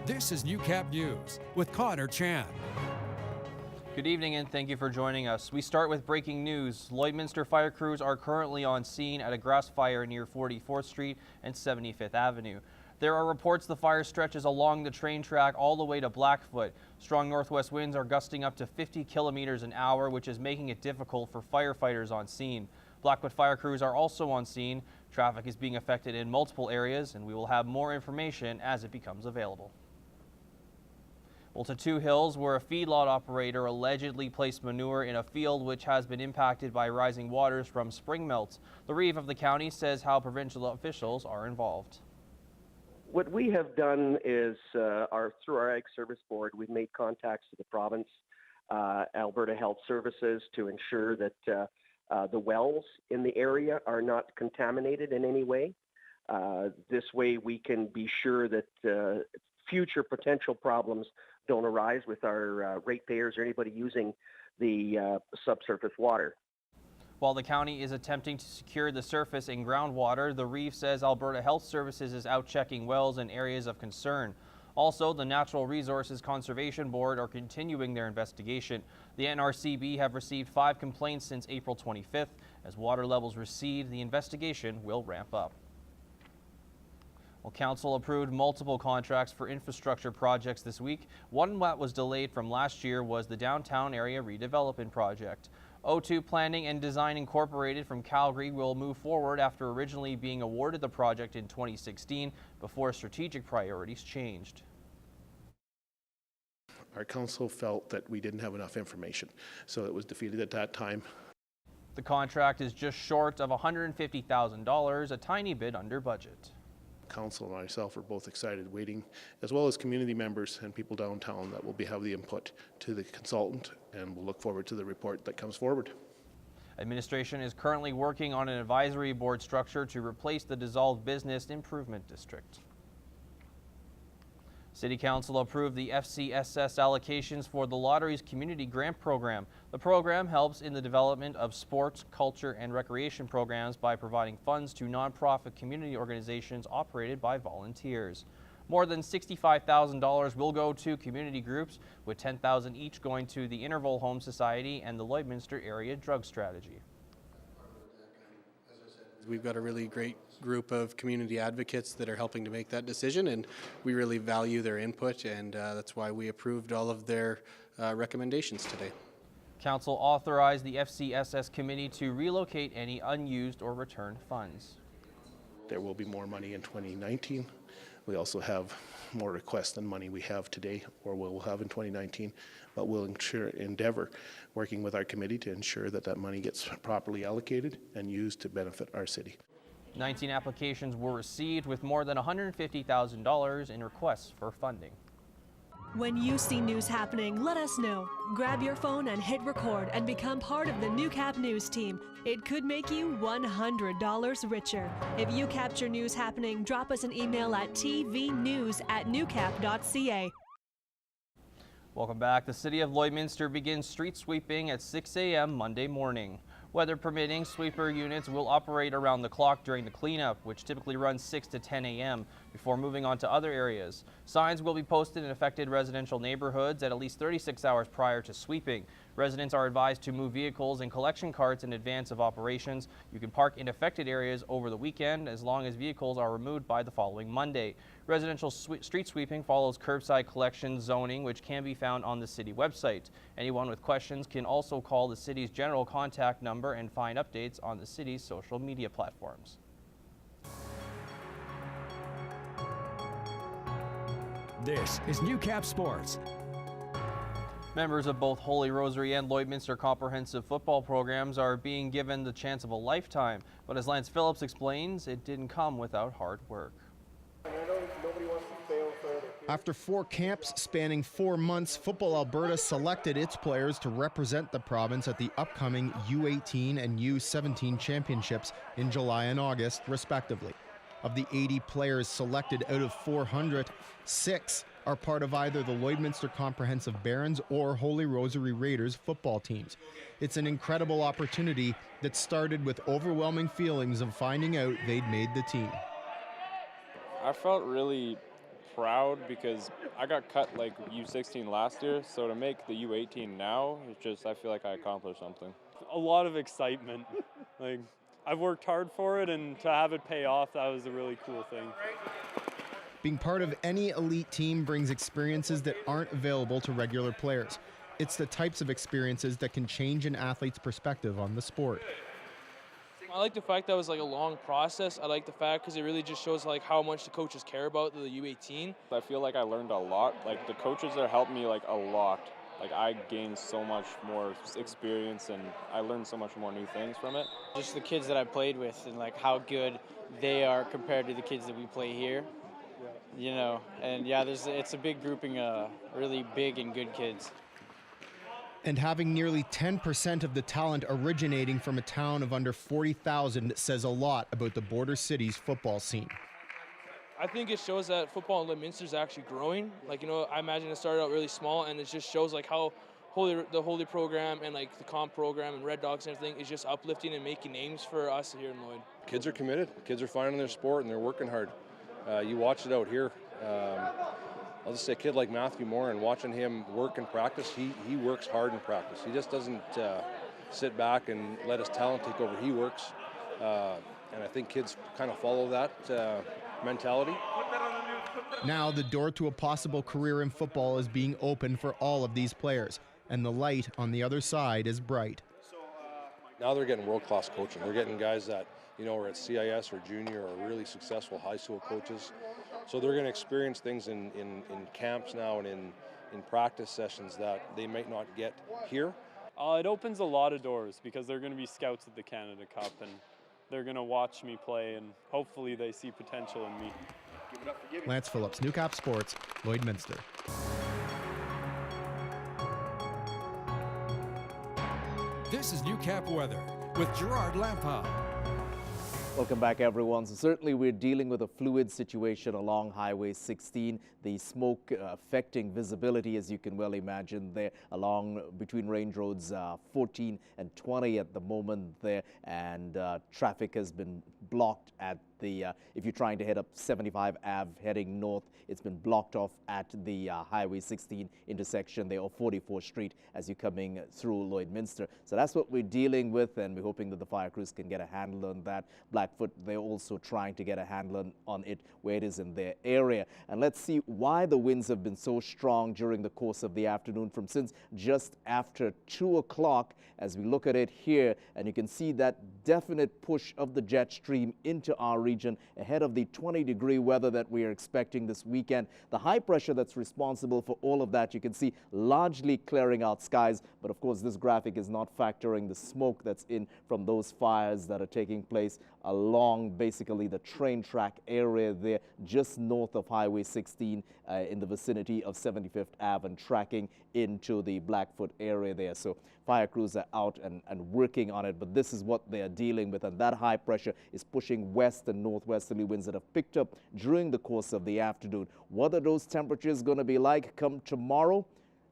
This is Newcap News with Connor Chan. Good evening and thank you for joining us. We start with breaking news. Lloydminster fire crews are currently on scene at a grass fire near 44th Street and 75th Avenue. There are reports the fire stretches along the train track all the way to Blackfoot. Strong northwest winds are gusting up to 50 kilometers an hour, which is making it difficult for firefighters on scene. Blackfoot fire crews are also on scene. Traffic is being affected in multiple areas, and we will have more information as it becomes available. Well, to Two Hills, where a feedlot operator allegedly placed manure in a field which has been impacted by rising waters from spring melts. The Reeve of the county says how provincial officials are involved. What we have done is, through our Ag Service Board, we've made contacts to the province, Alberta Health Services, to ensure that the wells in the area are not contaminated in any way. This way we can be sure that future potential problems don't arise with our ratepayers or anybody using the subsurface water. While the county is attempting to secure the surface and groundwater, the Reeve says Alberta Health Services is out checking wells in areas of concern. Also, the Natural Resources Conservation Board are continuing their investigation. The NRCB have received 5 complaints since April 25th. As water levels recede, the investigation will ramp up. Well, Council approved multiple contracts for infrastructure projects this week. One that was delayed from last year was the Downtown Area Redevelopment Project. O2 Planning and Design Incorporated from Calgary will move forward after originally being awarded the project in 2016 before strategic priorities changed. Our council felt that we didn't have enough information, so it was defeated at that time. The contract is just short of $150,000, a tiny bit under budget. Council and myself are both excited waiting, as well as community members and people downtown that will have the input to the consultant, and we'll look forward to the report that comes forward. Administration is currently working on an advisory board structure to replace the dissolved Business Improvement District. City Council approved the FCSS allocations for the Lottery's Community Grant Program. The program helps in the development of sports, culture, and recreation programs by providing funds to nonprofit community organizations operated by volunteers. More than $65,000 will go to community groups, with $10,000 each going to the Interval Home Society and the Lloydminster Area Drug Strategy. We've got a really great group of community advocates that are helping to make that decision, and we really value their input, and that's why we approved all of their recommendations today. Council authorized the FCSS committee to relocate any unused or returned funds. There will be more money in 2019. We also have more requests than money we have today or will have in 2019, but we'll endeavor working with our committee to ensure that that money gets properly allocated and used to benefit our city. 19 applications were received with more than $150,000 in requests for funding. When you see news happening, let us know. Grab your phone and hit record and become part of the Newcap News team. It could make you $100 richer. If you capture news happening, drop us an email at tvnews@newcap.ca. Welcome back. The City of Lloydminster begins street sweeping at 6 a.m. Monday morning. Weather permitting, sweeper units will operate around the clock during the cleanup, which typically runs 6 to 10 a.m. before moving on to other areas. Signs will be posted in affected residential neighborhoods at least 36 hours prior to sweeping. Residents are advised to move vehicles and collection carts in advance of operations. You can park in affected areas over the weekend as long as vehicles are removed by the following Monday. Residential street sweeping follows curbside collection zoning, which can be found on the city website. Anyone with questions can also call the city's general contact number and find updates on the city's social media platforms. This is Newcap Sports. Members of both Holy Rosary and Lloydminster comprehensive football programs are being given the chance of a lifetime. But as Lance Phillips explains, it didn't come without hard work. After 4 camps spanning 4 months, Football Alberta selected its players to represent the province at the upcoming U18 and U17 championships in July and August, respectively. Of the 80 players selected out of 400, 6 are part of either the Lloydminster Comprehensive Barons or Holy Rosary Raiders football teams. It's an incredible opportunity that started with overwhelming feelings of finding out they'd made the team. I felt really proud because I got cut like U16 last year, so to make the U18 now, it's just, I feel like I accomplished something. A lot of excitement. Like, I've worked hard for it, and to have it pay off, that was a really cool thing. Being part of any elite team brings experiences that aren't available to regular players. It's the types of experiences that can change an athlete's perspective on the sport. I like the fact that it was like a long process. I like the fact because it really just shows like how much the coaches care about the U18. I feel like I learned a lot. Like the coaches there helped me like a lot. Like I gained so much more experience and I learned so much more new things from it. Just the kids that I played with and like how good they are compared to the kids that we play here. You know, and yeah, it's a big grouping of really big and good kids. And having nearly 10% of the talent originating from a town of under 40,000 says a lot about the border city's football scene. I think it shows that football in Lloydminster is actually growing. Like, you know, I imagine it started out really small, and it just shows like how the Holy program and like the comp program and Red Dogs and everything is just uplifting and making names for us here in Lloyd. Kids are committed. Kids are finding their sport and they're working hard. You watch it out here. I'll just say a kid like Matthew Moore, and watching him work and practice, he works hard in practice. He just doesn't sit back and let his talent take over. He works, and I think kids kind of follow that mentality. Now the door to a possible career in football is being opened for all of these players, and the light on the other side is bright. Now they're getting world-class coaching. They're getting guys that, you know, are at CIS or junior or really successful high school coaches. So they're going to experience things in camps now and in practice sessions that they might not get here. It opens a lot of doors because they're going to be scouts at the Canada Cup and they're going to watch me play and hopefully they see potential in me. Lance Phillips, Newcap Sports, Lloydminster. This is Newcap weather with Gerard Lampa. Welcome back, everyone. So certainly we're dealing with a fluid situation along Highway 16. The smoke affecting visibility, as you can well imagine, there along between range roads 14 and 20 at the moment there, and traffic has been blocked at the, if you're trying to head up 75 Ave heading north, it's been blocked off at the Highway 16 intersection there, or 44th Street as you're coming through Lloydminster. So that's what we're dealing with, and we're hoping that the fire crews can get a handle on that. Blackfoot, they're also trying to get a handle on it where it is in their area. And let's see why the winds have been so strong during the course of the afternoon from since just after 2 o'clock as we look at it here, and you can see that definite push of the jet stream into our region ahead of the 20-degree weather that we are expecting this weekend. The high pressure that's responsible for all of that, you can see largely clearing out skies, but of course this graphic is not factoring the smoke that's in from those fires that are taking place along basically the train track area there just north of Highway 16 in the vicinity of 75th Ave and tracking into the Blackfoot area there. So fire crews are out and working on it, but this is what they are dealing with, and that high pressure is pushing west and northwesterly winds that have picked up during the course of the afternoon. What are those temperatures going to be like come tomorrow?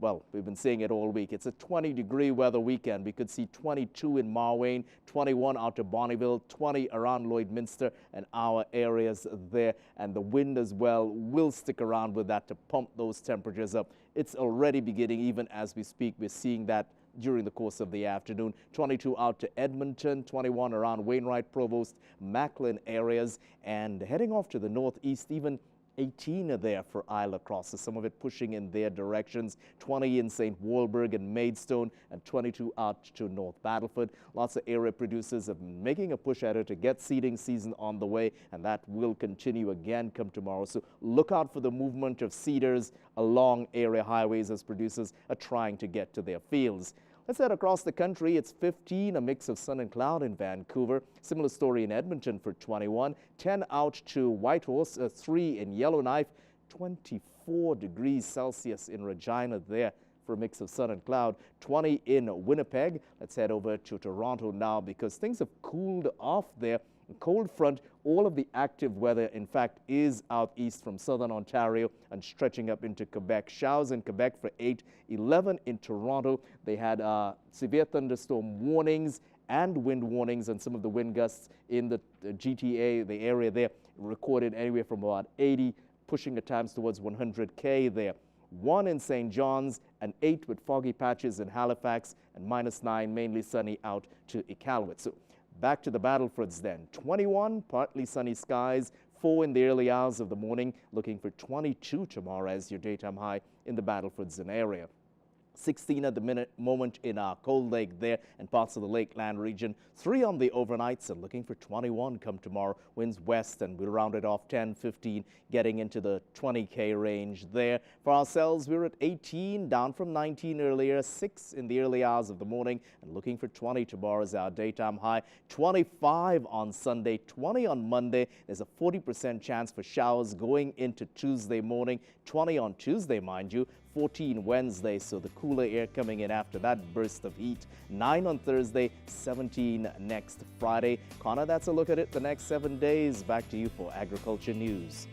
Well, we've been seeing it all week. It's a 20-degree weather weekend. We could see 22 in Marwayne, 21 out to Bonneville, 20 around Lloydminster and our areas there. And the wind as well will stick around with that to pump those temperatures up. It's already beginning even as we speak. We're seeing that during the course of the afternoon. 22 out to Edmonton, 21 around Wainwright, Provost, Macklin areas, and heading off to the northeast, even 18 are there for Isla Cross, so some of it pushing in their directions. 20 in St. Walburg and Maidstone, and 22 out to North Battleford. Lots of area producers are making a push at it to get seeding season on the way, and that will continue again come tomorrow. So look out for the movement of seeders along area highways as producers are trying to get to their fields. Let's head across the country. It's 15, a mix of sun and cloud in Vancouver. Similar story in Edmonton for 21. 10 out to Whitehorse, 3 in Yellowknife. 24 degrees Celsius in Regina there for a mix of sun and cloud. 20 in Winnipeg. Let's head over to Toronto now because things have cooled off there. Cold front, all of the active weather, in fact, is out east from southern Ontario and stretching up into Quebec. Showers in Quebec for 8, 11 in Toronto. They had severe thunderstorm warnings and wind warnings, and some of the wind gusts in the GTA, the area there, recorded anywhere from about 80 pushing at times towards 100K there. 1 in St. John's, and 8 with foggy patches in Halifax, and -9 mainly sunny out to Iqaluit. So back to the Battlefords then. 21 partly sunny skies, 4 in the early hours of the morning, looking for 22 tomorrow as your daytime high in the Battlefords and area. 16 at the moment in our Cold Lake there and parts of the Lakeland region. 3 on the overnights and looking for 21 come tomorrow. Winds west and we'll round it off 10, 15, getting into the 20K range there. For ourselves, we're at 18, down from 19 earlier, 6 in the early hours of the morning and looking for 20 tomorrow as our daytime high. 25 on Sunday, 20 on Monday. There's a 40% chance for showers going into Tuesday morning. 20 on Tuesday, mind you. 14 Wednesday, so the cooler air coming in after that burst of heat. 9 on Thursday, 17 next Friday. Connor, that's a look at it the next 7 days. Back to you for Agriculture News.